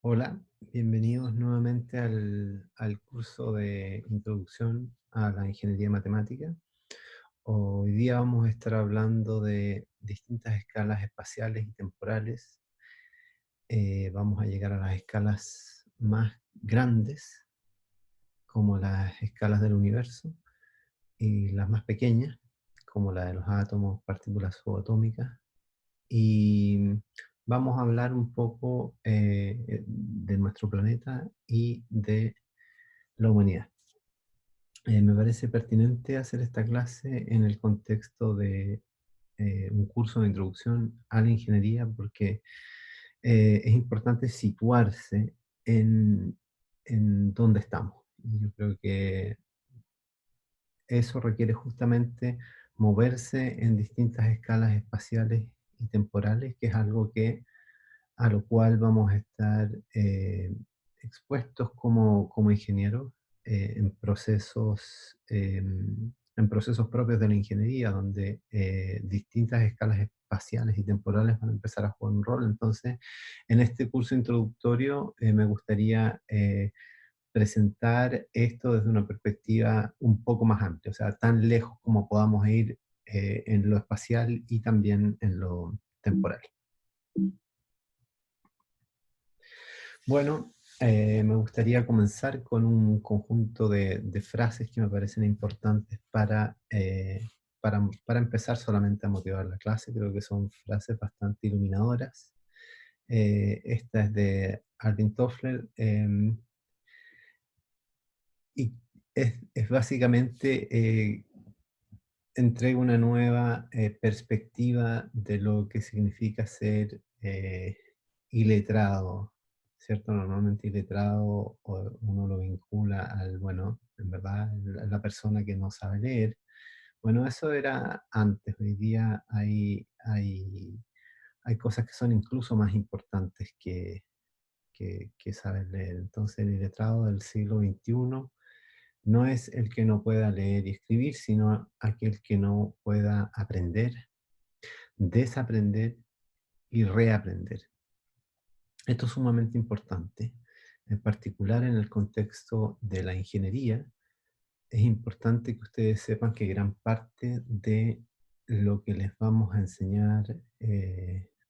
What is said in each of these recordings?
Hola, bienvenidos nuevamente al curso de Introducción a la Ingeniería Matemática. Hoy día vamos a estar hablando de distintas escalas espaciales y temporales. Vamos a llegar a las escalas más grandes, como las escalas del universo, y las más pequeñas, como la de los átomos, partículas subatómicas. Y vamos a hablar un poco de nuestro planeta y de la humanidad. Me parece pertinente hacer esta clase en el contexto de un curso de introducción a la ingeniería porque es importante situarse en, en dónde estamos. Y yo creo que eso requiere justamente moverse en distintas escalas espaciales y temporales, que es algo a lo cual vamos a estar expuestos como ingenieros en procesos propios de la ingeniería, donde distintas escalas espaciales y temporales van a empezar a jugar un rol. Entonces, en este curso introductorio me gustaría presentar esto desde una perspectiva un poco más amplia, o sea, tan lejos como podamos ir en lo espacial y también en lo temporal. Bueno, me gustaría comenzar con un conjunto de frases que me parecen importantes para empezar solamente a motivar la clase. Creo que son frases bastante iluminadoras. Esta es de Alvin Toffler y es básicamente entrega una nueva perspectiva de lo que significa ser iletrado, ¿cierto? Normalmente iletrado uno lo vincula al, bueno, en verdad, la persona que no sabe leer. Bueno, eso era antes, hoy día hay cosas que son incluso más importantes que saber leer. Entonces, el iletrado del siglo XXI no es el que no pueda leer y escribir, sino aquel que no pueda aprender, desaprender y reaprender. Esto es sumamente importante, en particular en el contexto de la ingeniería. Es importante que ustedes sepan que gran parte de lo que les vamos a enseñar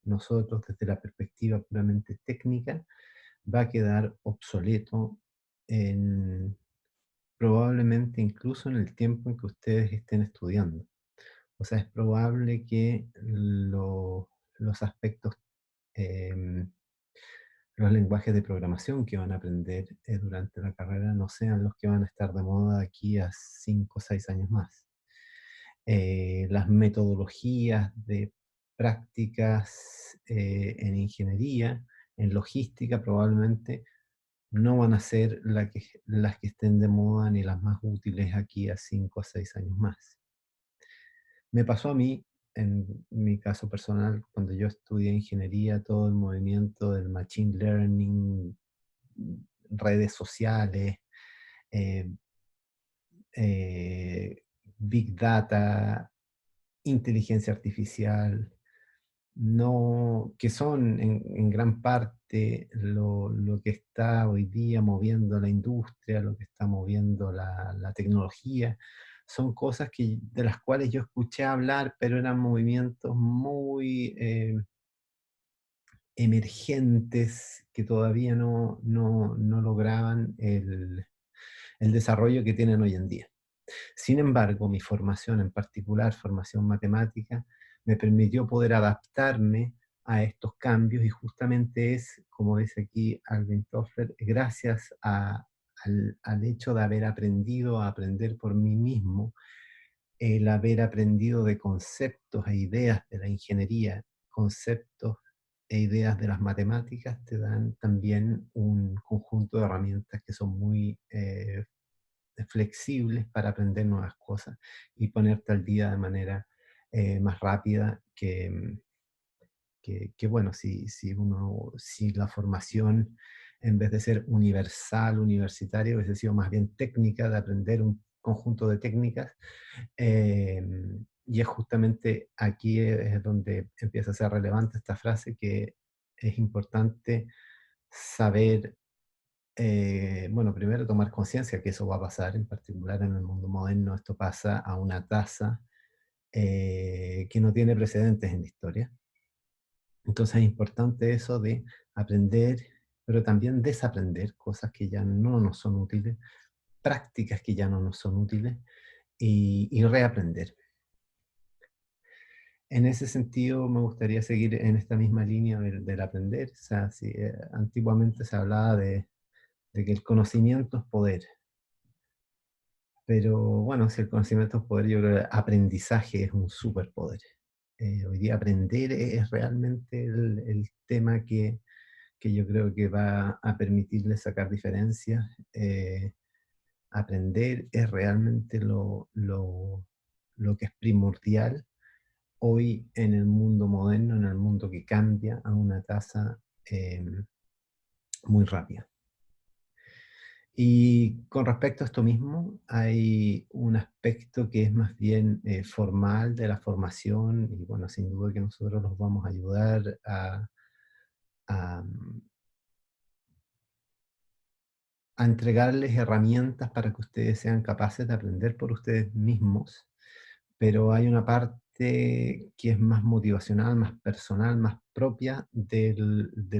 nosotros desde la perspectiva puramente técnica va a quedar obsoleto en, probablemente incluso en el tiempo en que ustedes estén estudiando. O sea, es probable que los aspectos, em, los lenguajes de programación que van a aprender durante la carrera no sean los que van a estar de moda de aquí a 5 o 6 años más. Las metodologías de prácticas en ingeniería, en logística probablemente no van a ser las que estén de moda ni las más útiles aquí a 5 o 6 años más. Me pasó a mí, en mi caso personal, cuando yo estudié ingeniería, todo el movimiento del machine learning, redes sociales, eh, eh, big data, inteligencia artificial, no, que son en gran parte lo que está hoy día moviendo la industria, lo que está moviendo la tecnología. Son cosas de las cuales yo escuché hablar, pero eran movimientos muy emergentes que todavía no lograban el desarrollo que tienen hoy en día. Sin embargo, mi formación, en particular formación matemática, me permitió poder adaptarme a estos cambios y justamente es, como dice aquí Alvin Toffler, gracias al hecho de haber aprendido a aprender por mí mismo, el haber aprendido de conceptos e ideas de la ingeniería, conceptos e ideas de las matemáticas, te dan también un conjunto de herramientas que son muy flexibles para aprender nuevas cosas y ponerte al día de manera más rápida bueno, si la formación, en vez de ser universal, universitaria, hubiese sido más bien técnica, de aprender un conjunto de técnicas, eh, y es justamente aquí es donde empieza a ser relevante esta frase que es importante saber, bueno, primero tomar conciencia que eso va a pasar, en particular en el mundo moderno, esto pasa a una tasa que no tiene precedentes en la historia. Entonces es importante eso de aprender, pero también desaprender cosas que ya no nos son útiles, prácticas que ya no nos son útiles y reaprender. En ese sentido, me gustaría seguir en esta misma línea del aprender. O sea, si, antiguamente se hablaba de que el conocimiento es poder, pero bueno, si el conocimiento es poder, yo creo que el aprendizaje es un superpoder. Hoy día aprender es realmente el tema que yo creo que va a permitirle sacar diferencias. Aprender es realmente lo que es primordial hoy en el mundo moderno, en el mundo que cambia a una tasa muy rápida. Y con respecto a esto mismo, hay un aspecto que es más bien formal de la formación, y bueno, sin duda que nosotros los vamos a ayudar a, a entregarles herramientas para que ustedes sean capaces de aprender por ustedes mismos, pero hay una parte que es más motivacional, más personal, más propia de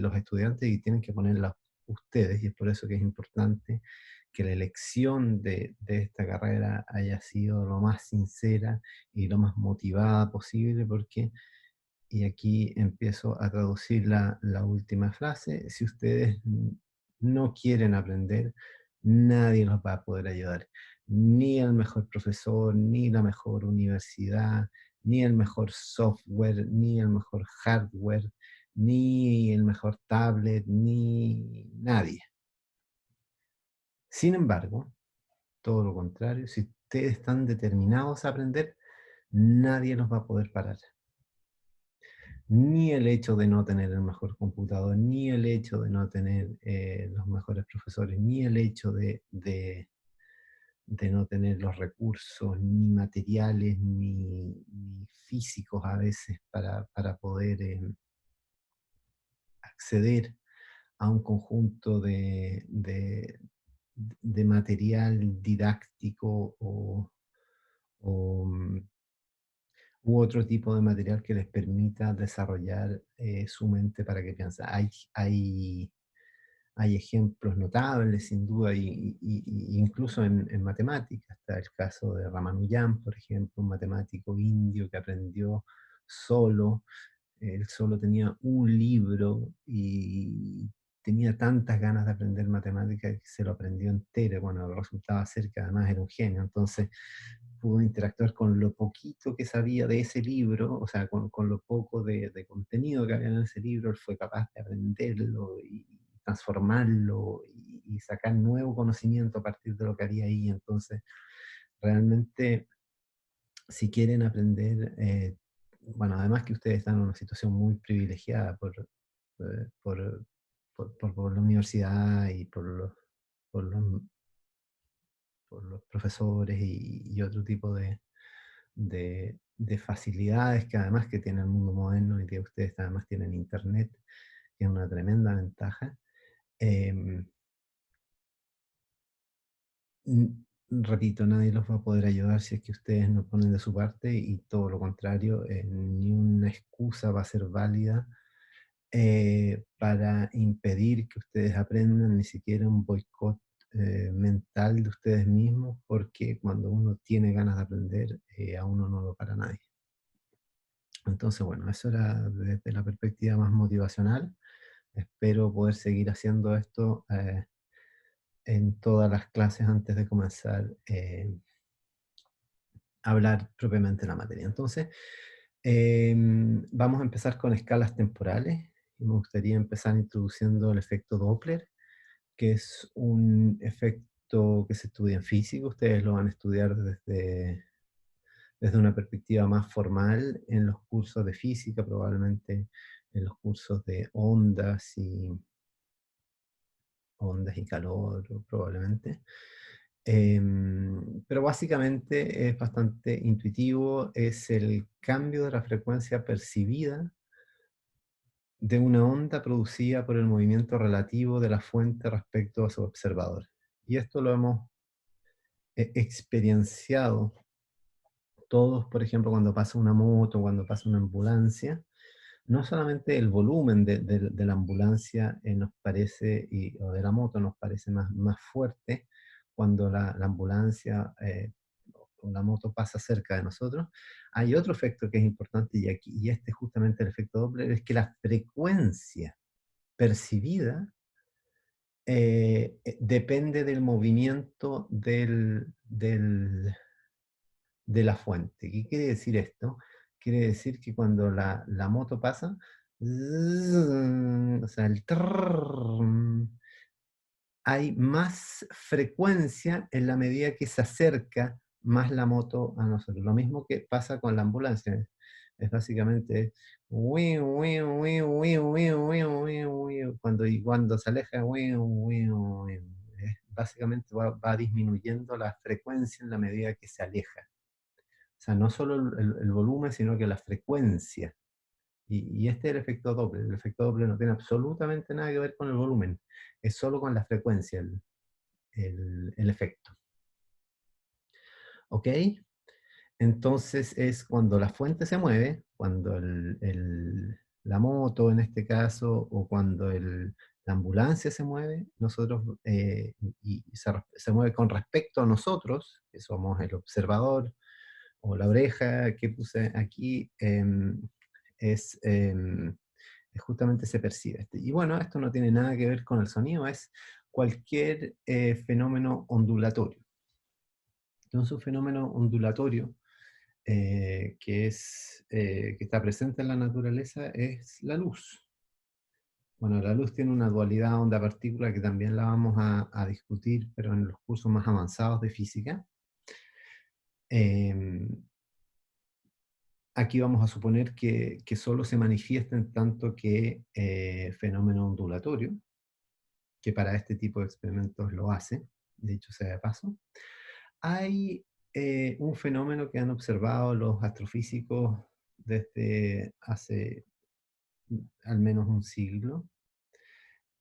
los estudiantes y tienen que ponerla ustedes, y es por eso que es importante que la elección de esta carrera haya sido lo más sincera y lo más motivada posible, porque, y aquí empiezo a traducir la última frase, si ustedes no quieren aprender, nadie los va a poder ayudar. Ni el mejor profesor, ni la mejor universidad, ni el mejor software, ni el mejor hardware, ni el mejor tablet, ni nadie. Sin embargo, todo lo contrario, si ustedes están determinados a aprender, nadie los va a poder parar. Ni el hecho de no tener el mejor computador, ni el hecho de no tener los mejores profesores, ni el hecho de no tener los recursos, ni materiales, ni físicos a veces para poder acceder a un conjunto de material didáctico o, u otro tipo de material que les permita desarrollar su mente para que piensen. Hay ejemplos notables, sin duda, y incluso en matemáticas. Está el caso de Ramanujan, por ejemplo, un matemático indio que aprendió solo. Él solo tenía un libro y tenía tantas ganas de aprender matemáticas que se lo aprendió entero. Bueno, resultaba ser que además era un genio. Entonces, pudo interactuar con lo poquito que sabía de ese libro, o sea, con lo poco de contenido que había en ese libro, él fue capaz de aprenderlo y transformarlo y sacar nuevo conocimiento a partir de lo que había ahí. Entonces, realmente, si quieren aprender, bueno, además que ustedes están en una situación muy privilegiada eh, por, por la universidad y por los, por los profesores y otro tipo de facilidades que además que tiene el mundo moderno y que ustedes además tienen internet, que es una tremenda ventaja. Em, Repito, nadie los va a poder ayudar si es que ustedes no ponen de su parte y todo lo contrario, ni una excusa va a ser válida para impedir que ustedes aprendan, ni siquiera un boicot mental de ustedes mismos, porque cuando uno tiene ganas de aprender, a uno no lo para nadie. Entonces, bueno, eso era desde la perspectiva más motivacional. Espero poder seguir haciendo esto en todas las clases antes de comenzar a hablar propiamente de la materia. Entonces, vamos a empezar con escalas temporales. Y me gustaría empezar introduciendo el efecto Doppler, que es un efecto que se estudia en física. Ustedes lo van a estudiar desde una perspectiva más formal en los cursos de física, probablemente en los cursos de ondas y calor, probablemente. Pero básicamente es bastante intuitivo, es el cambio de la frecuencia percibida de una onda producida por el movimiento relativo de la fuente respecto a su observador. Y esto lo hemos experienciado todos, por ejemplo, cuando pasa una moto, cuando pasa una ambulancia. No solamente el volumen de la ambulancia nos parece, o de la moto nos parece más fuerte cuando la ambulancia o la moto pasa cerca de nosotros. Hay otro efecto que es importante, y este es justamente el efecto Doppler, es que la frecuencia percibida depende del movimiento de la fuente. ¿Qué quiere decir esto? Quiere decir que cuando la moto pasa, o sea, el trrrr, hay más frecuencia en la medida que se acerca más la moto a nosotros. Lo mismo que pasa con la ambulancia. Es básicamente wiu, wiu, wiu, wiu, wiu, wiu, wiu, wiu, y cuando se aleja, wiu, wiu, wiu. Básicamente va disminuyendo la frecuencia en la medida que se aleja. O sea, no solo el volumen, sino que la frecuencia. Y este es el efecto Doppler. El efecto Doppler no tiene absolutamente nada que ver con el volumen. Es solo con la frecuencia el efecto. ¿Ok? Entonces es cuando la fuente se mueve, cuando la moto en este caso, o cuando la ambulancia se mueve, nosotros, y se mueve con respecto a nosotros, que somos el observador, o la oreja que puse aquí, es, justamente se percibe. Y bueno, esto no tiene nada que ver con el sonido, es cualquier fenómeno ondulatorio. Entonces, un fenómeno ondulatorio que está presente en la naturaleza es la luz. Bueno, la luz tiene una dualidad onda-partícula que también la vamos a discutir, pero en los cursos más avanzados de física. Aquí vamos a suponer que solo se manifiesta en tanto que fenómeno ondulatorio, que para este tipo de experimentos lo hace, de hecho sea de paso. Hay un fenómeno que han observado los astrofísicos desde hace al menos un siglo,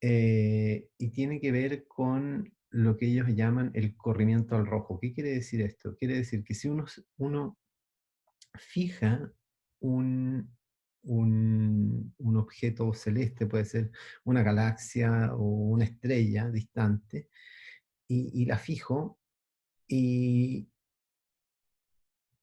y tiene que ver con lo que ellos llaman el corrimiento al rojo. ¿Qué quiere decir esto? Quiere decir que si uno fija un objeto celeste, puede ser una galaxia o una estrella distante, y la fijo, y,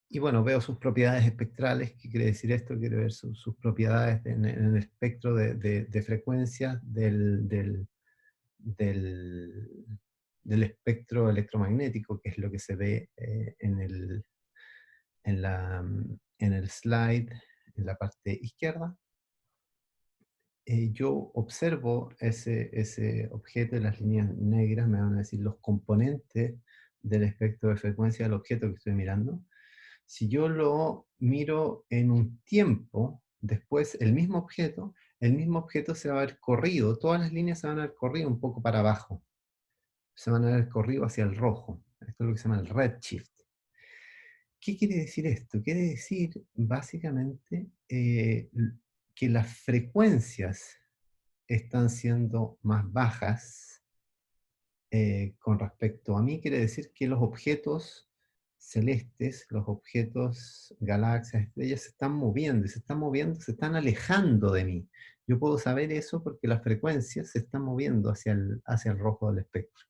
y bueno, veo sus propiedades espectrales. ¿Qué quiere decir esto? Quiere ver sus propiedades en el espectro de frecuencias del, del espectro electromagnético, que es lo que se ve en el slide, en la parte izquierda. Yo observo ese objeto, las líneas negras me van a decir los componentes del espectro de frecuencia del objeto que estoy mirando. Si yo lo miro en un tiempo, después el mismo objeto se va a haber corrido, todas las líneas se van a haber corrido un poco para abajo, se van a haber corrido hacia el rojo. Esto es lo que se llama el redshift. ¿Qué quiere decir esto? Quiere decir básicamente que las frecuencias están siendo más bajas con respecto a mí. Quiere decir que los objetos celestes, los objetos, galaxias, estrellas, se están moviendo, y se están moviendo, se están alejando de mí. Yo puedo saber eso porque las frecuencias se están moviendo hacia el rojo del espectro.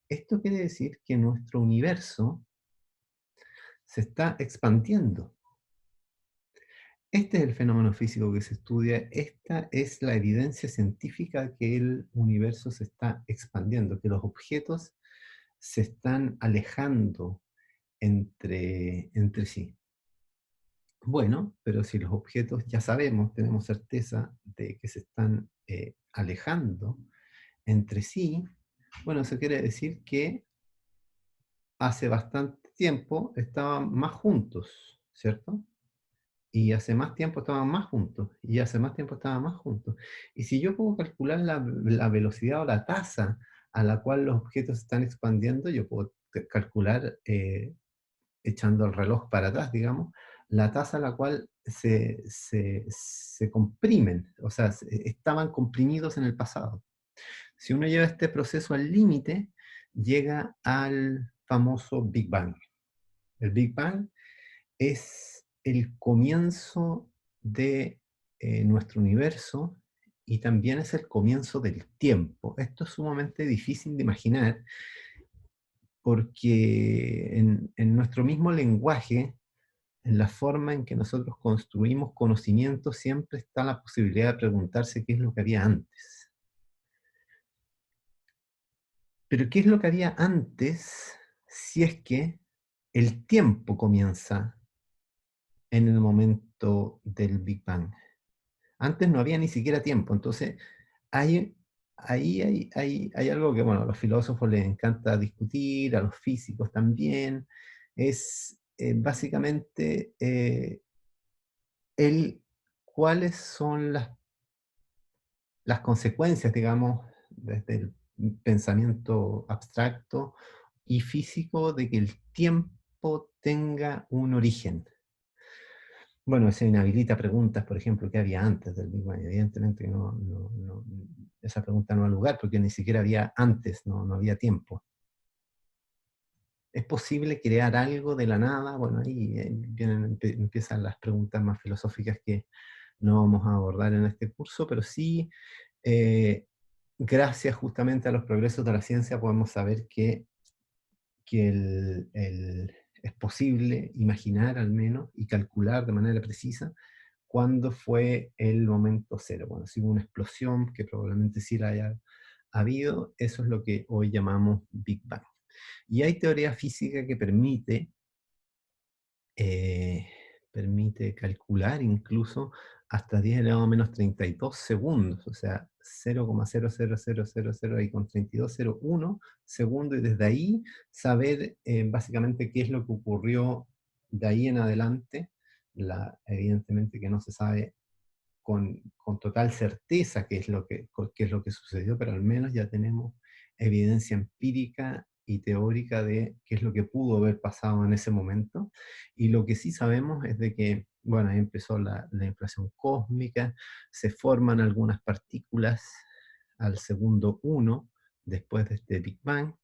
Esto quiere decir que nuestro universo se está expandiendo. Este es el fenómeno físico que se estudia, esta es la evidencia científica que el universo se está expandiendo, que los objetos se están alejando entre sí. Bueno, pero si los objetos ya sabemos, tenemos certeza de que se están alejando entre sí, bueno, eso quiere decir que hace bastante tiempo estaban más juntos, ¿cierto? Y hace más tiempo estaban más juntos, y hace más tiempo estaban más juntos. Y si yo puedo calcular la velocidad o la tasa a la cual los objetos se están expandiendo, yo puedo calcular, echando el reloj para atrás, digamos, la tasa a la cual se comprimen, o sea, estaban comprimidos en el pasado. Si uno lleva este proceso al límite, llega al famoso Big Bang. El Big Bang es el comienzo de nuestro universo y también es el comienzo del tiempo. Esto es sumamente difícil de imaginar porque en nuestro mismo lenguaje, en la forma en que nosotros construimos conocimiento, siempre está la posibilidad de preguntarse qué es lo que había antes. Pero ¿qué es lo que había antes si es que el tiempo comienza en el momento del Big Bang? Antes no había ni siquiera tiempo, entonces hay, hay algo que, bueno, a los filósofos les encanta discutir, a los físicos también, es básicamente el, cuáles son las consecuencias, digamos, desde el pensamiento abstracto y físico de que el tiempo tenga un origen. Bueno, se inhabilita preguntas, por ejemplo, ¿qué había antes del Big Bang? Evidentemente esa pregunta no ha lugar porque ni siquiera había antes, no había tiempo. ¿Es posible crear algo de la nada? Bueno, ahí empiezan las preguntas más filosóficas que no vamos a abordar en este curso, pero sí, gracias justamente a los progresos de la ciencia podemos saber que es posible imaginar al menos y calcular de manera precisa cuándo fue el momento cero. Bueno, si hubo una explosión, que probablemente sí la haya habido, eso es lo que hoy llamamos Big Bang. Y hay teoría física que eh, permite calcular incluso hasta 10 elevado a menos 32 segundos, o sea, 0,00000 ahí con 3201 segundos, y desde ahí saber básicamente qué es lo que ocurrió de ahí en adelante. Evidentemente que no se sabe con total certeza qué es lo que sucedió, pero al menos ya tenemos evidencia empírica y teórica de qué es lo que pudo haber pasado en ese momento. Y lo que sí sabemos es de que, bueno, ahí empezó la inflación cósmica, se forman algunas partículas al segundo uno después de este Big Bang.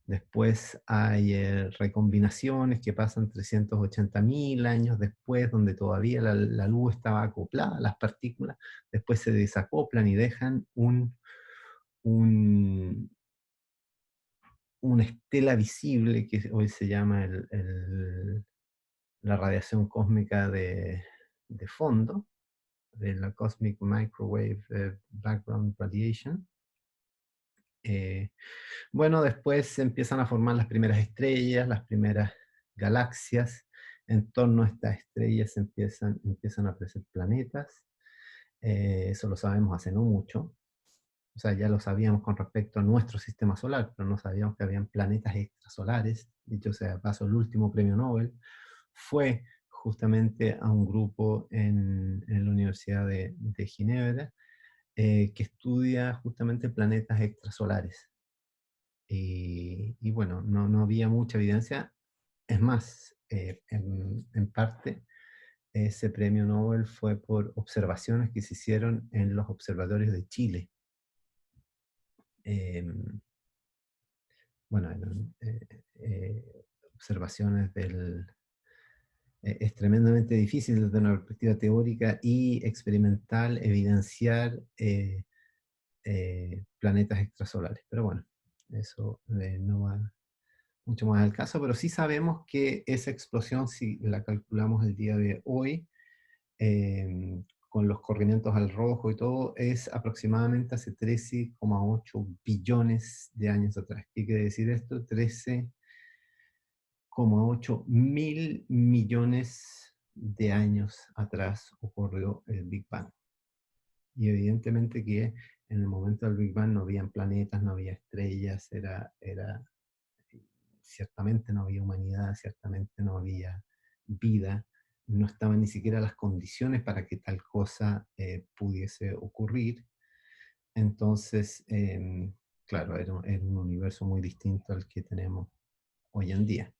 Después hay recombinaciones que pasan 380.000 años después, donde todavía la luz estaba acoplada a las partículas. Después se desacoplan y dejan un- una estela visible que hoy se llama la radiación cósmica de fondo, de la Cosmic Microwave Background Radiation. Eh, Bueno, después se empiezan a formar las primeras estrellas, las primeras galaxias. En torno a estas estrellas empiezan a aparecer planetas. Eso lo sabemos hace no mucho. O sea, ya lo sabíamos con respecto a nuestro sistema solar, pero no sabíamos que habían planetas extrasolares. Dicho sea de paso, el último premio Nobel fue justamente a un grupo en la Universidad de Ginebra que estudia justamente planetas extrasolares. Y bueno, no había mucha evidencia. Es más, en parte, ese premio Nobel fue por observaciones que se hicieron en los observatorios de Chile. Em, bueno, eran observaciones es tremendamente difícil desde una perspectiva teórica y experimental evidenciar planetas extrasolares. Pero bueno, eso no va mucho más al caso, pero sí sabemos que esa explosión, si la calculamos el día de hoy, con los corrimientos al rojo y todo, es aproximadamente hace 13,8 billones de años atrás. ¿Qué quiere decir esto? 13,8 mil millones de años atrás ocurrió el Big Bang. Y evidentemente que en el momento del Big Bang no habían planetas, no había estrellas, ciertamente no había humanidad, ciertamente no había vida, no estaban ni siquiera las condiciones para que tal cosa pudiese ocurrir. Entonces, claro, era un universo muy distinto al que tenemos hoy en día.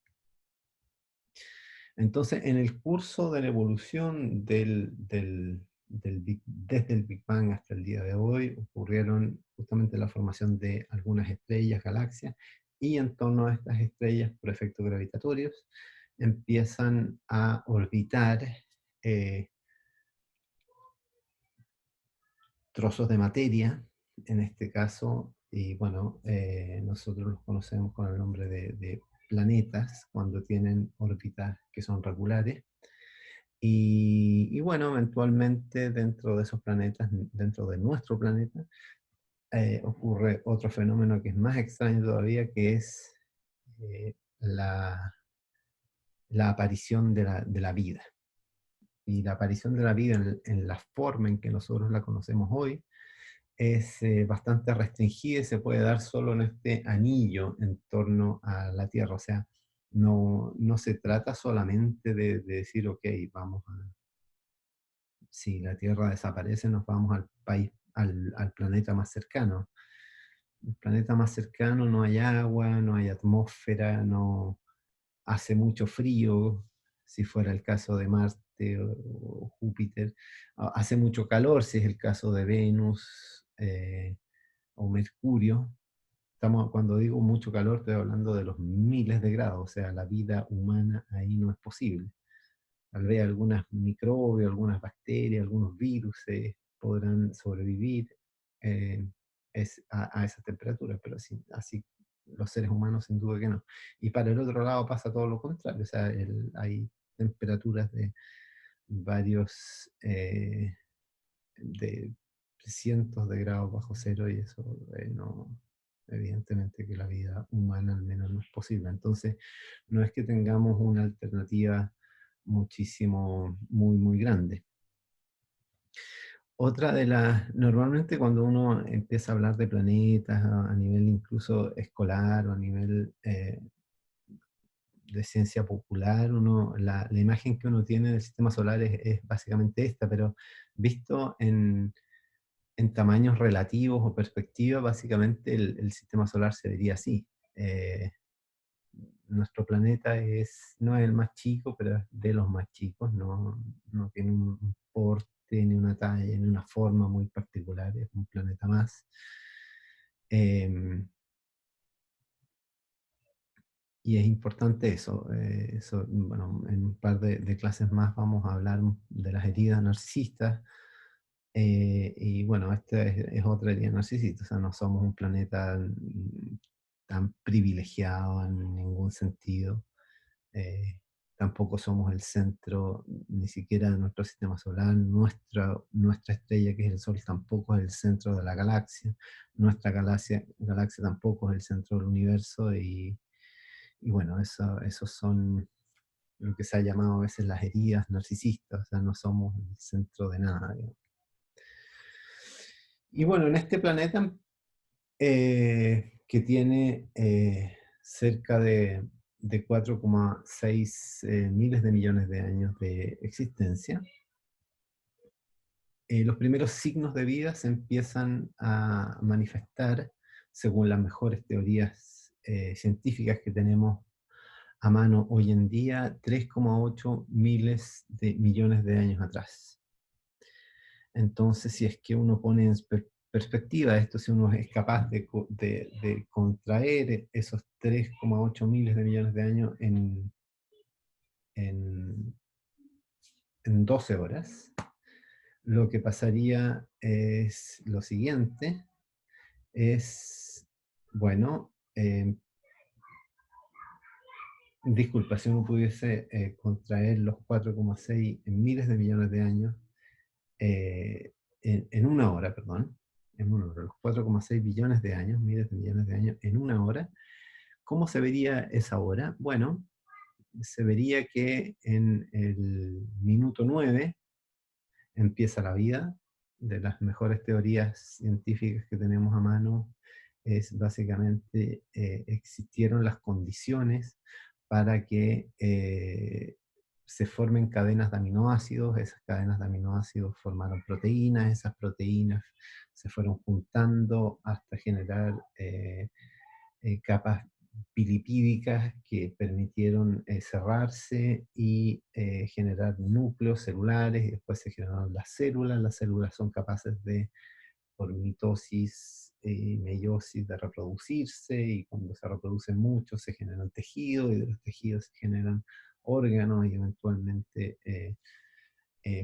Entonces, en el curso de la evolución desde el Big Bang hasta el día de hoy, ocurrieron justamente la formación de algunas estrellas, galaxias, y en torno a estas estrellas, por efectos gravitatorios, empiezan a orbitar eh, trozos de materia, en este caso, y bueno, nosotros los conocemos con el nombre de planetas, cuando tienen órbitas que son regulares. Y bueno, eventualmente dentro de esos planetas, dentro de nuestro planeta, ocurre otro fenómeno que es más extraño todavía, que es la aparición de la vida. Y la aparición de la vida en la forma en que nosotros la conocemos hoy es bastante restringida y se puede dar solo en este anillo en torno a la Tierra. O sea, no se trata solamente de decir, ok, vamos a, si la Tierra desaparece, nos vamos al país, al planeta más cercano. El planeta más cercano no hay agua, no hay atmósfera, no hace mucho frío, si fuera el caso de Marte o Júpiter. Hace mucho calor, si es el caso de Venus o Mercurio. Cuando digo mucho calor, estoy hablando de los miles de grados, o sea, la vida humana ahí no es posible. Tal vez algunos microbios, algunas bacterias, algunos virus podrán sobrevivir eh, a esa temperatura, pero así los seres humanos sin duda que no. Y para el otro lado pasa todo lo contrario, o sea, hay temperaturas de varios, de cientos de grados bajo cero y eso no, evidentemente que la vida humana al menos no es posible. Entonces, no es que tengamos una alternativa muchísimo, muy grande. Otra de las, normalmente cuando uno empieza a hablar de planetas a nivel incluso escolar o a nivel de ciencia popular, la imagen que uno tiene del sistema solar es básicamente esta, pero visto en tamaños relativos o perspectiva, básicamente el sistema solar se vería así. Eh, Nuestro planeta no es el más chico, pero es de los más chicos, no tiene un porte, ni una talla, ni una forma muy particular, es un planeta más. Em, y es importante eso, bueno, en un par de clases más vamos a hablar de las heridas narcisistas, y bueno, esta es otra herida narcisista, o sea, no somos un planeta tan privilegiado en ningún sentido. eh, Tampoco somos el centro ni siquiera de nuestro sistema solar, nuestra estrella que es el Sol tampoco es el centro de la galaxia, nuestra galaxia tampoco es el centro del universo y bueno, esos son lo que se ha llamado a veces las heridas narcisistas, o sea, no somos el centro de nada, digamos. Y bueno, en este planeta que tiene cerca de 4,6 miles de millones de años de existencia, los primeros signos de vida se empiezan a manifestar según las mejores teorías científicas que tenemos a mano hoy en día, 3,8 miles de millones de años atrás. Entonces, si es que uno pone en perspectiva esto, si uno es capaz de contraer esos 3,8 miles de millones de años en, en 12 horas, lo que pasaría es lo siguiente, es, bueno, disculpa, si uno pudiese contraer los 4,6 miles de millones de años en una hora, perdón, en una hora, los 4,6 billones de años, miles de millones de años, en una hora, ¿cómo se vería esa hora? Bueno, se vería que en el minuto 9 empieza la vida. De las mejores teorías científicas que tenemos a mano es básicamente existieron las condiciones para que se formen cadenas de aminoácidos, esas cadenas de aminoácidos formaron proteínas, esas proteínas se fueron juntando hasta generar capas bilipídicas que permitieron cerrarse y generar núcleos celulares, y después se generaron las células son capaces de, por mitosis y meiosis, de reproducirse, y cuando se reproducen mucho se generan tejidos, y de los tejidos se generan órganos, y eventualmente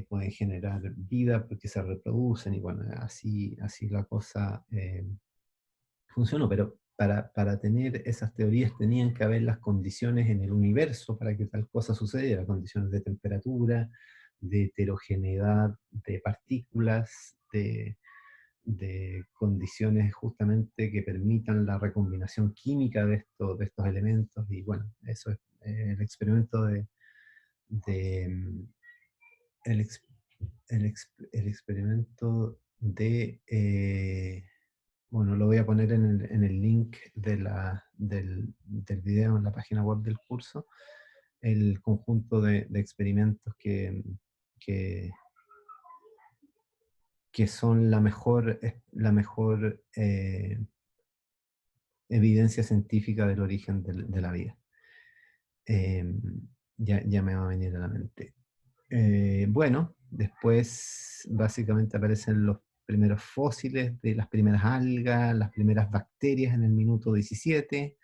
pueden generar vida porque se reproducen, y bueno, así la cosa funcionó, pero para tener esas teorías tenían que haber las condiciones en el universo para que tal cosa sucediera, condiciones de temperatura, de heterogeneidad de partículas, de condiciones justamente que permitan la recombinación química de estos elementos, y bueno, eso es el experimento de, el, ex- el experimento bueno, lo voy a poner en el link del video en la página web del curso, el conjunto de experimentos que, que son la mejor evidencia científica del origen de la vida. Ya me va a venir a la mente. Bueno, después básicamente aparecen los primeros fósiles de las primeras algas, las primeras bacterias en el minuto 17.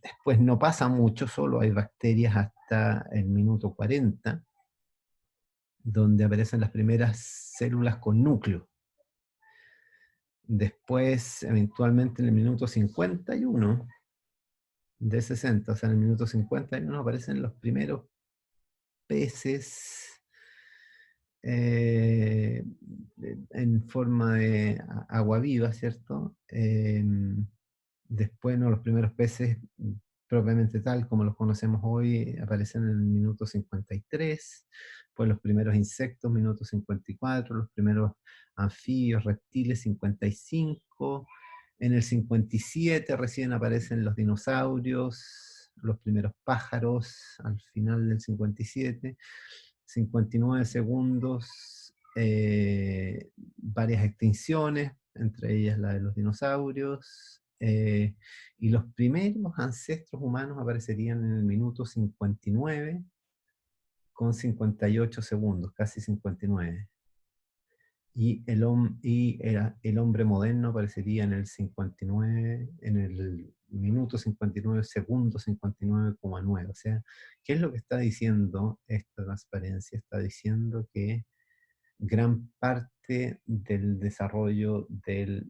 Después no pasa mucho, solo hay bacterias hasta el minuto 40, donde aparecen las primeras células con núcleo. Después, eventualmente en el minuto 51 de 60, o sea, en el minuto 51 aparecen los primeros peces en forma de agua viva, ¿cierto? Después, ¿no? Los primeros peces propiamente tal como los conocemos hoy aparecen en el minuto 53, pues los primeros insectos, minuto 54, los primeros anfibios, reptiles, 55, en el 57 recién aparecen los dinosaurios, los primeros pájaros, al final del 57, 59 segundos, varias extinciones, entre ellas la de los dinosaurios, y los primeros ancestros humanos aparecerían en el minuto 59 con 58 segundos, casi 59. Y el hombre moderno aparecería en el 59, en el minuto 59 segundos 59,9. O sea, ¿qué es lo que está diciendo esta transparencia? Está diciendo que gran parte del desarrollo de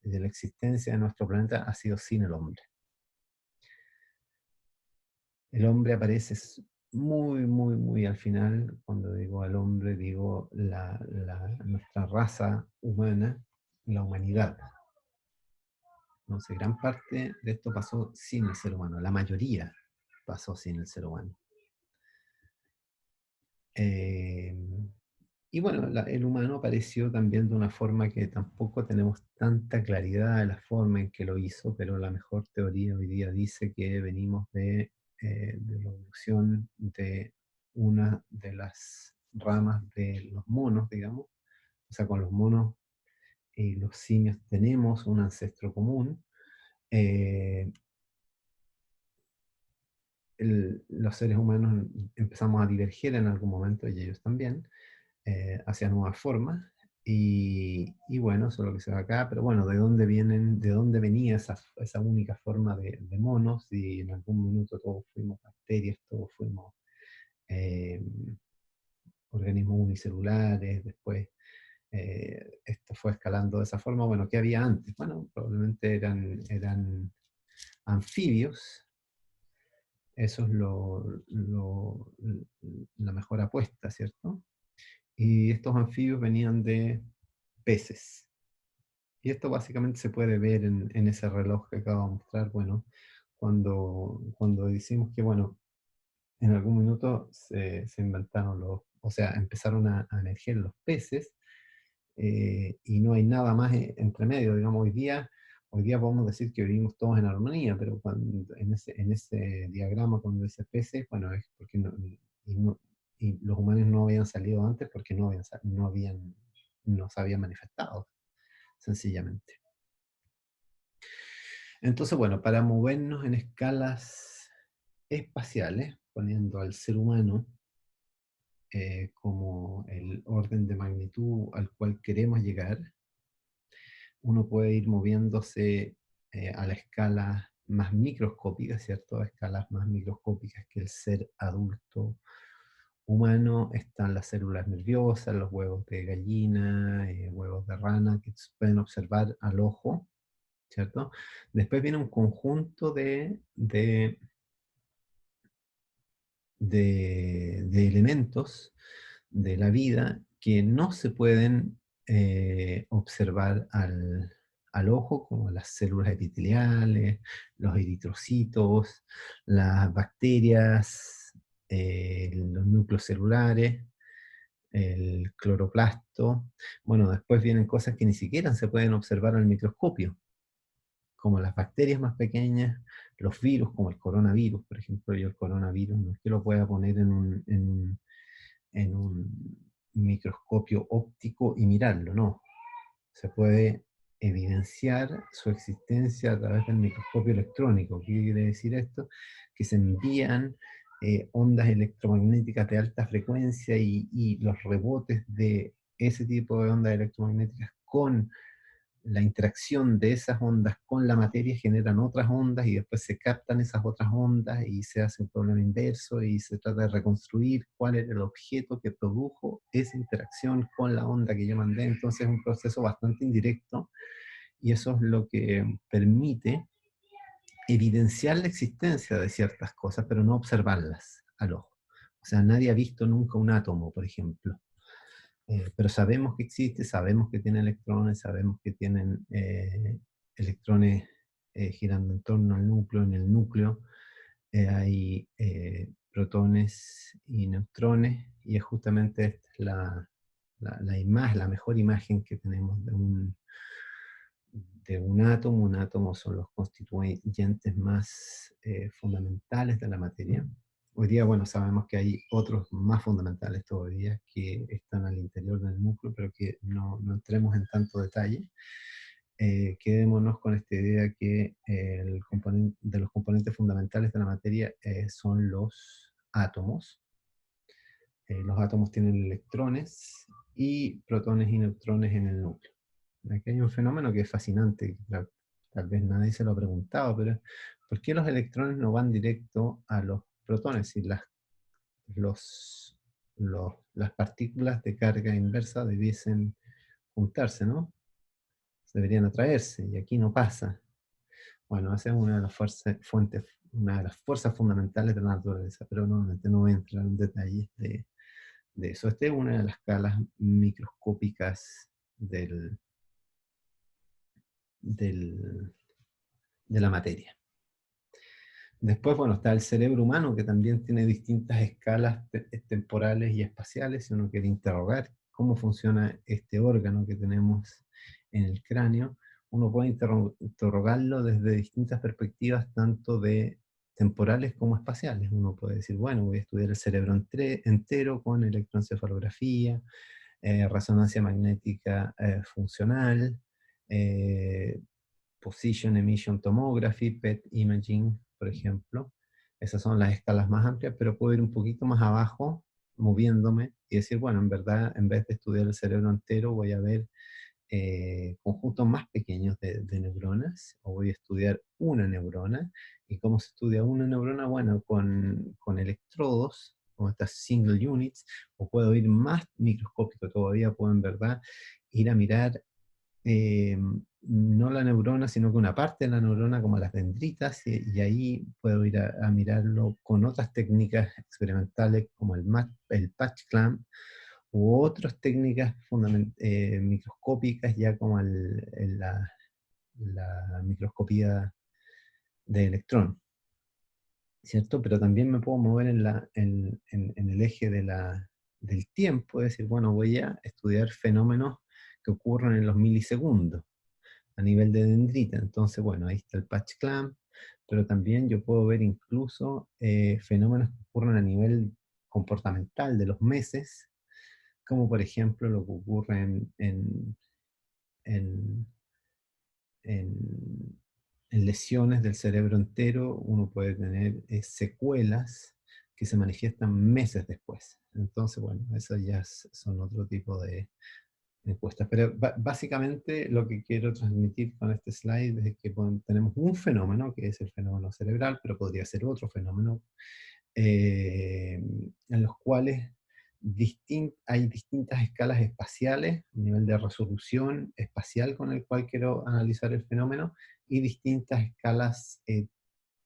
la existencia de nuestro planeta ha sido sin el hombre. El hombre aparece muy, muy, muy al final. Cuando digo al hombre, digo nuestra raza humana, la humanidad. Entonces, gran parte de esto pasó sin el ser humano. La mayoría pasó sin el ser humano. Eh, y bueno, el humano apareció también de una forma que tampoco tenemos tanta claridad de la forma en que lo hizo, pero la mejor teoría hoy día dice que venimos de la evolución de una de las ramas de los monos, digamos. O sea, con los monos y los simios tenemos un ancestro común. Eh, los seres humanos empezamos a diverger en algún momento, y ellos también, hacia nuevas formas. Y bueno, eso es lo que se ve acá, pero bueno, de dónde venía esa única forma de monos? Y en algún minuto todos fuimos bacterias, todos fuimos eh, organismos unicelulares, después esto fue escalando de esa forma. Bueno, ¿qué había antes? Bueno, probablemente eran anfibios. Eso es la mejor apuesta, ¿cierto? Y estos anfibios venían de peces. Y esto básicamente se puede ver en ese reloj que acabo de mostrar. Bueno, cuando decimos que, bueno, en algún minuto se inventaron o sea, empezaron a emerger los peces, y no hay nada más entre medio. Digamos, hoy día podemos decir que vivimos todos en armonía, pero en ese diagrama cuando dice peces, bueno, es porque y, no- y los humanos no habían salido antes porque no se habían manifestado, sencillamente. Entonces, bueno, para movernos en escalas espaciales, poniendo al ser humano como el orden de magnitud al cual queremos llegar, uno puede ir moviéndose a la escala más microscópica, ¿cierto? A escalas más microscópicas que el ser adulto humano están las células nerviosas, los huevos de gallina, huevos de rana, que se pueden observar al ojo, ¿cierto? Después viene un conjunto de elementos de la vida que no se pueden observar al ojo, como las células epiteliales, los eritrocitos, las bacterias, los núcleos celulares, el cloroplasto. Bueno, después vienen cosas que ni siquiera se pueden observar al microscopio, como las bacterias más pequeñas, los virus, como el coronavirus, por ejemplo. Yo el coronavirus no es que lo pueda poner en un microscopio óptico y mirarlo, no. Se puede evidenciar su existencia a través del microscopio electrónico. ¿Qué quiere decir esto? Que se envían ondas electromagnéticas de alta frecuencia y los rebotes de ese tipo de ondas electromagnéticas con la interacción de esas ondas con la materia generan otras ondas y después se captan esas otras ondas y se hace un problema inverso y se trata de reconstruir cuál era el objeto que produjo esa interacción con la onda que yo mandé. Entonces es un proceso bastante indirecto y eso es lo que permite evidenciar la existencia de ciertas cosas, pero no observarlas al ojo. O sea, nadie ha visto nunca un átomo, por ejemplo. Pero sabemos que existe, sabemos que tiene electrones, sabemos que tienen electrones girando en torno al núcleo. En el núcleo hay protones y neutrones, y es justamente esta es la mejor imagen que tenemos de un átomo. Un átomo son los constituyentes más fundamentales de la materia. Hoy día, bueno, sabemos que hay otros más fundamentales todavía que están al interior del núcleo, pero que no entremos en tanto detalle. Quedémonos con esta idea que de los componentes fundamentales de la materia son los átomos. Los átomos tienen electrones y protones y neutrones en el núcleo. Aquí hay un fenómeno que es fascinante, tal vez nadie se lo ha preguntado, pero ¿por qué los electrones no van directo a los protones si los, las partículas de carga inversa debiesen juntarse, ¿no? Deberían atraerse, y aquí no pasa. Bueno, esa es una de las una de las fuerzas fundamentales de la naturaleza, pero nuevamente no voy a entrar en detalles de eso. Esta es una de las escalas microscópicas del, de la materia. Después, bueno, está el cerebro humano, que también tiene distintas escalas temporales y espaciales. Si uno quiere interrogar cómo funciona este órgano que tenemos en el cráneo, uno puede interrogarlo desde distintas perspectivas, tanto de temporales como espaciales. Uno puede decir, bueno, voy a estudiar el cerebro entero con electroencefalografía, resonancia magnética funcional, eh, Position Emission Tomography, PET Imaging, por ejemplo. Esas son las escalas más amplias, pero puedo ir un poquito más abajo, moviéndome, y decir, bueno, en verdad, en vez de estudiar el cerebro entero, voy a ver conjuntos más pequeños de neuronas, o voy a estudiar una neurona. ¿Y cómo se estudia una neurona? Bueno, con electrodos, con estas single units, o puedo ir más microscópico todavía, puedo en verdad ir a mirar eh, no la neurona, sino que una parte de la neurona, como las dendritas, y ahí puedo ir a mirarlo con otras técnicas experimentales como el patch clamp u otras técnicas microscópicas, ya como la microscopía de electrón, ¿cierto? Pero también me puedo mover en el eje del tiempo, es decir, bueno, voy a estudiar fenómenos que ocurren en los milisegundos a nivel de dendrita. Entonces, bueno, ahí está el patch clamp, pero también yo puedo ver incluso fenómenos que ocurren a nivel comportamental de los meses, como por ejemplo lo que ocurre en, en- en lesiones del cerebro entero uno puede tener secuelas que se manifiestan meses después. Entonces, bueno, eso ya son otro tipo de encuestas. Pero básicamente lo que quiero transmitir con este slide es que tenemos un fenómeno, que es el fenómeno cerebral, pero podría ser otro fenómeno, en los cuales hay distintas escalas espaciales, nivel de resolución espacial con el cual quiero analizar el fenómeno, y distintas escalas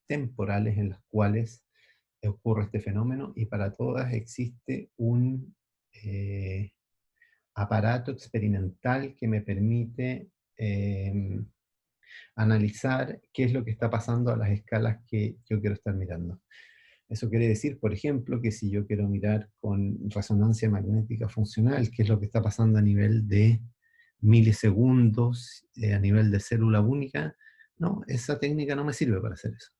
temporales en las cuales ocurre este fenómeno, y para todas existe un aparato experimental que me permite analizar qué es lo que está pasando a las escalas que yo quiero estar mirando. Eso quiere decir, por ejemplo, que si yo quiero mirar con resonancia magnética funcional, qué es lo que está pasando a nivel de milisegundos, a nivel de célula única, no, esa técnica no me sirve para hacer eso.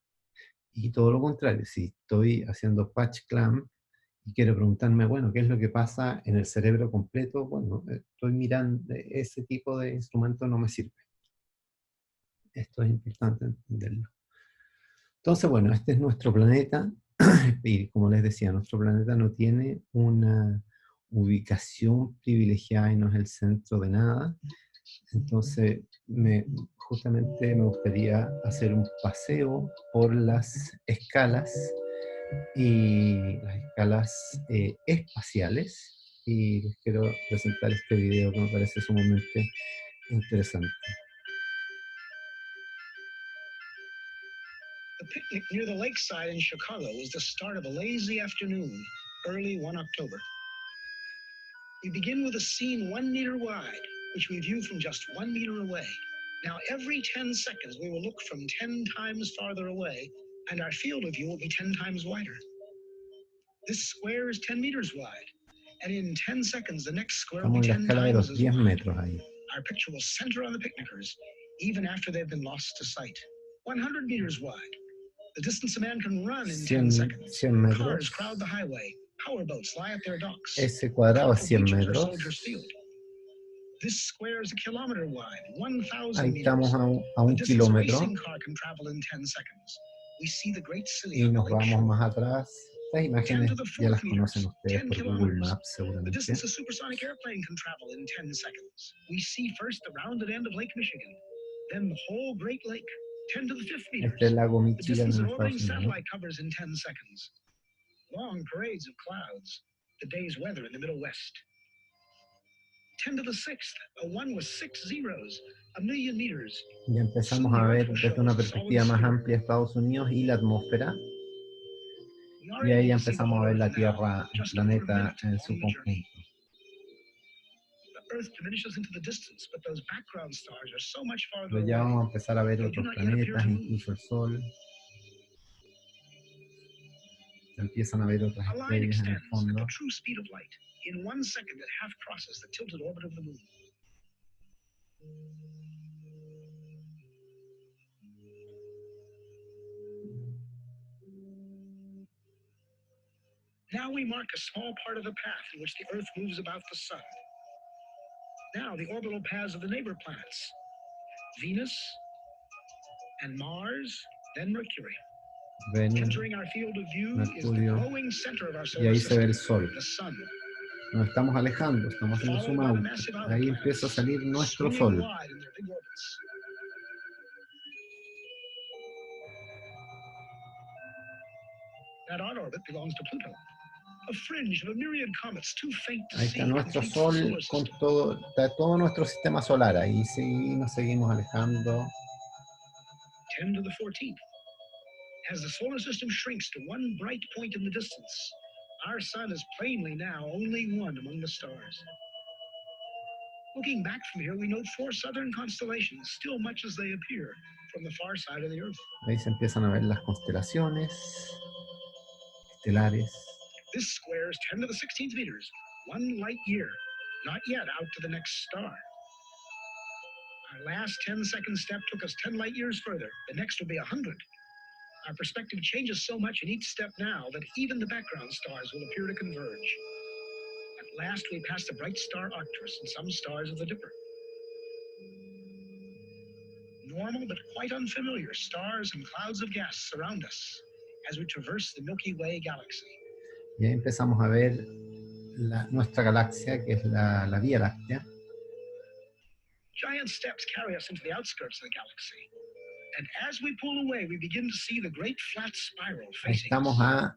Y todo lo contrario, si estoy haciendo patch clamp y quiero preguntarme, bueno, ¿qué es lo que pasa en el cerebro completo? Bueno, estoy mirando, ese tipo de instrumento no me sirve. Esto es importante entenderlo. Entonces, bueno, este es nuestro planeta, y como les decía, nuestro planeta no tiene una ubicación privilegiada y no es el centro de nada. Entonces, justamente me gustaría hacer un paseo por las escalas y las escalas espaciales, y les quiero presentar este video que me parece sumamente interesante. The picnic near the lakeside in Chicago was the start of a lazy afternoon, early one October. We begin with a scene 1 meter wide, which we view from just 1 meter away. Now, every 10 seconds, we will look from 10 times farther away, and our field of view will be 10 times wider. This square is 10 meters wide, and in 10 seconds, the next square will be 10 times as 10 wide. metros ahí. Our picture will center on the picnickers, even after they've been lost to sight. 100 meters wide. The distance a man can run in 10 seconds. 100 metros. Cars crowd the highway. Powerboats lie at their docks. Ese cuadrado es 100 Colorful beaches are metros. Soldiers Field. This square is a kilometer wide, 1,000 Ahí estamos meters. a un The distance a kilómetro. racing car can travel in 10 seconds. We see the great city Y on the nos lake vamos shore. más atrás. Estas 10 imágenes to the ya las 4th conocen meters, ustedes 10 por Google kilometers. Maps The seguramente. distance a supersonic airplane can travel in 10 seconds. We see first the rounded end of Lake Michigan, then the whole Great Lake, 10 to the 5th meters. Este es el lago The Michigan distance en an orbiting Estados Unidos. satellite covers in 10 seconds. Long parades of clouds, the day's weather in the Middle West. 10 to the 6th, a 1 with 6 zeros, a million meters. Y empezamos a ver desde una perspectiva más amplia Estados Unidos y la atmósfera. Y ahí empezamos a ver la Tierra, el planeta en su conjunto. Pero ya vamos a empezar a ver otros planetas, incluso el Sol. Se empiezan a ver otras estrellas en el fondo. In 1 second, it half crosses the tilted orbit of the moon. Now we mark a small part of the path in which the Earth moves about the sun. Now the orbital paths of the neighbor planets, Venus and Mars, then Mercury. Venus, Entering our field of view Mercurio, is the glowing center of our y solar ahí se ve system, el Sol. the sun. Nos estamos alejando, estamos haciendo zoom out. Ahí empieza a salir nuestro Sol. Wide in their big orbits. That odd orbit belongs to Pluto. A fringe of a myriad comets too faint to Ahí see. está nuestro Sol con todo nuestro sistema solar. Ahí sí nos seguimos alejando. 10 to the 14th. As the solar system shrinks to one bright point in the distance, our sun is plainly now only one among the stars. Looking back from here, we note 4 southern constellations, still much as they appear from the far side of the Earth. Ahí se empiezan a ver las constelaciones estelares. This square is 10 to the 16th meters, 1 light year, not yet out to the next star. Our last 10-second step took us 10 light years further. The next will be 100. Our perspective changes so much in each step now that even the background stars will appear to converge. At last, we pass the bright star Arcturus and some stars of the Dipper. Normal but quite unfamiliar stars and clouds of gas surround us as we traverse the Milky Way galaxy. Y ahí empezamos a ver nuestra galaxia, que es la Vía Láctea. Giant steps carry us into the outskirts of the galaxy. And as we pull away, we begin to see the great flat spiral Ahí facing estamos us. a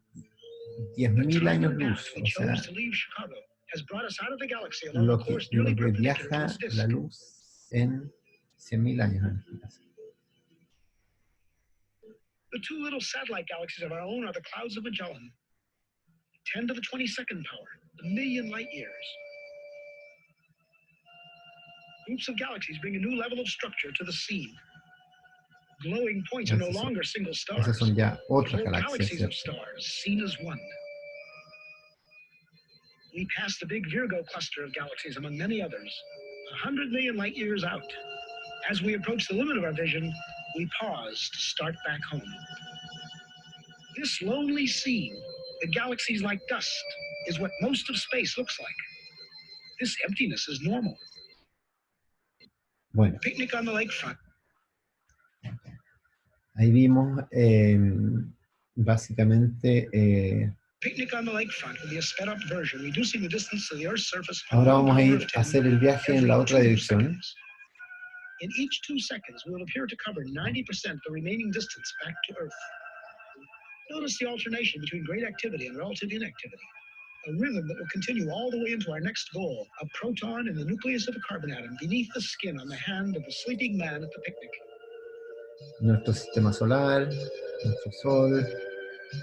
The 10.000 time años and luz, path we o sea, chose to leave Chicago has brought us out of the galaxy along lo a que, course nearly lo que perpendicular to viaja its disk. la luz en 100.000 años en este caso. The two little satellite galaxies of our own are the clouds of Magellan, 10 to the 22nd power, a million light years. Groups of galaxies bring a new level of structure to the scene. Glowing points are no longer single stars, Esas son ya but otras whole galaxias, galaxies of ¿cierto? stars seen as one. We pass the big Virgo cluster of galaxies among many others, 100 million light years out. As we approach the limit of our vision, we pause to start back home. This lonely scene, the galaxies like dust, is what most of space looks like. This emptiness is normal. Bueno, Picnic on the lakefront. ahí vimos básicamente. Picnic on the lakefront will be a sped up version, reducing the distance to the Earth's surface. Ahora vamos a ir a hacer el viaje en la otra dirección. In each 2 seconds, we will appear to cover 90% the remaining distance back to Earth. Notice the alternation between great activity and relative inactivity, a rhythm that will continue all the way into our next goal, a proton in the nucleus of a carbon atom beneath the skin on the hand of the sleeping man at the picnic. Nuestro sistema solar, nuestro Sol,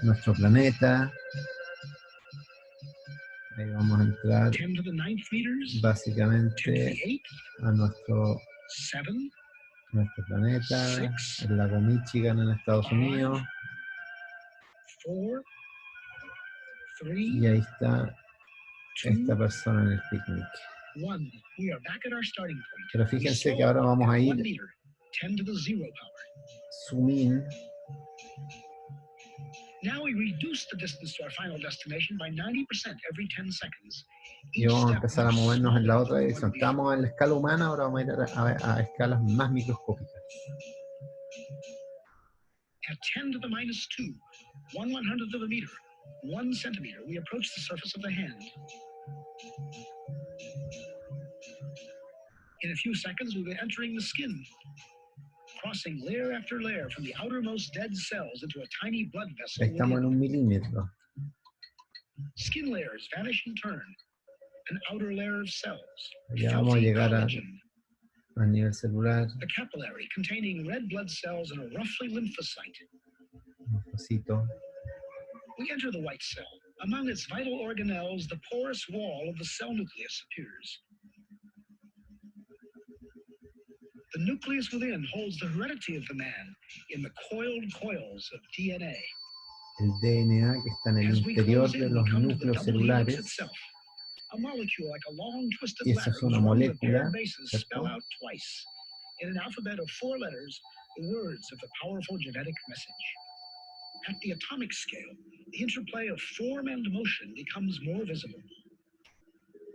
nuestro planeta. Ahí vamos a entrar 10 to the 9th meters, 10 to básicamente the 8th, a nuestro 7, planeta, el lago Michigan en Estados Unidos. 4, 3, Y ahí está esta persona en el picnic. 1. We are back at our starting point. Pero fíjense que ahora vamos a ir 1 meter, 10 to the 0 power. zoom in. Now we reduce the distance to our final destination by 90% every 10 seconds. Y vamos a empezar a movernos en la otra dirección. Estamos en la escala humana, ahora vamos a ir a escalas más microscópicas. At 10 to the minus 2, 1/100th of a meter, 1 centimeter, we approach the surface of the hand. In a few seconds, we'll be entering the skin, crossing layer after layer from the outermost dead cells into a tiny blood vessel. Estamos en 1 milímetro. Skin layers vanish in turn. An outer layer of cells. Ya vamos a llegar a nivel celular. A capillary containing red blood cells and a roughly lymphocyte. Linfocito. We enter the white cell. Among its vital organelles, the porous wall of the cell nucleus appears. The nucleus within holds the heredity of the man in the coiled coils of DNA. El DNA que está en el interior de los núcleos celulares. A molecule like a long twisted Y eso es una molécula, spell out twice in an alphabet of 4 letters the words of the powerful genetic message. At the atomic scale, the interplay of form and motion becomes more visible.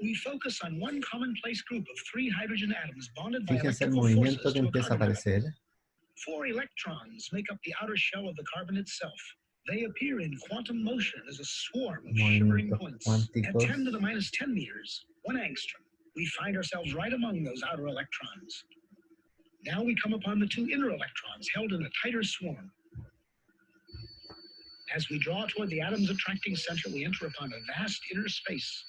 We focus on one commonplace group of 3 hydrogen atoms bonded by Fíjense el electrical movimiento forces que to a empieza a carbon aparecer. atom. 4 electrons make up the outer shell of the carbon itself. They appear in quantum motion as a swarm of shimmering points. At 10 to the minus 10 meters, 1 angstrom, we find ourselves right among those outer electrons. Now we come upon the 2 inner electrons held in a tighter swarm. As we draw toward the atom's attracting center, we enter upon a vast inner space.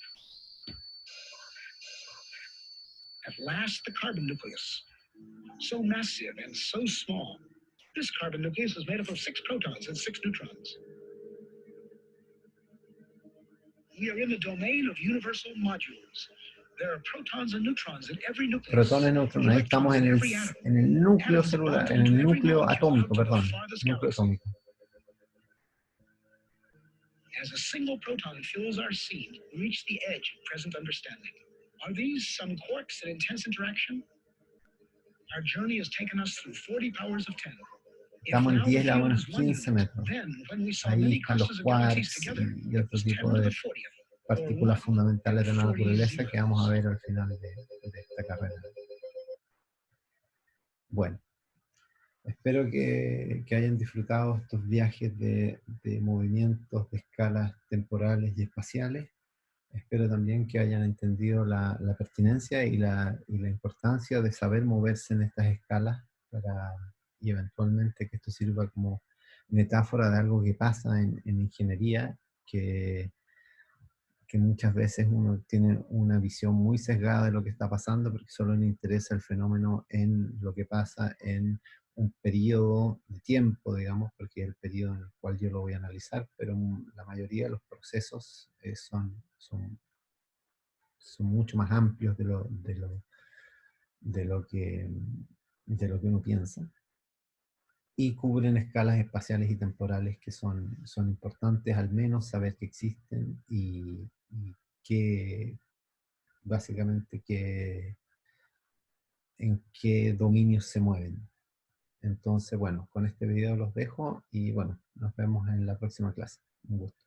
At last, the carbon nucleus. So massive and so small. This carbon nucleus is made up of 6 protons and 6 neutrons. We are in the domain of universal modules. There are protons and neutrons in every nucleus. Protones y neutrones. Ahí estamos en el núcleo celular, en el núcleo atómico, perdón. Núcleo atómico. As a single proton fills our scene, we reach the edge of present understanding. Are these some quarks in intense interaction? Our journey has taken us through 40 powers of 10. Estamos en 10 a la menos 15 metros. Ahí están los quarks y otro tipo de partículas fundamentales de la naturaleza que vamos a ver al final de esta carrera. Bueno, Espero que hayan disfrutado estos viajes de movimientos de escalas temporales y espaciales. Espero también que hayan entendido la pertinencia y la importancia de saber moverse en estas escalas y eventualmente que esto sirva como metáfora de algo que pasa en ingeniería, que, que muchas veces uno tiene una visión muy sesgada de lo que está pasando porque solo le interesa el fenómeno en lo que pasa en un periodo de tiempo, digamos, porque es el periodo en el cual yo lo voy a analizar, pero la mayoría de los procesos son mucho más amplios de lo que, de lo que uno piensa y cubren escalas espaciales y temporales que son importantes, al menos saber que existen y que básicamente en qué dominios se mueven. Entonces, bueno, con este video los dejo y bueno, nos vemos en la próxima clase. Un gusto.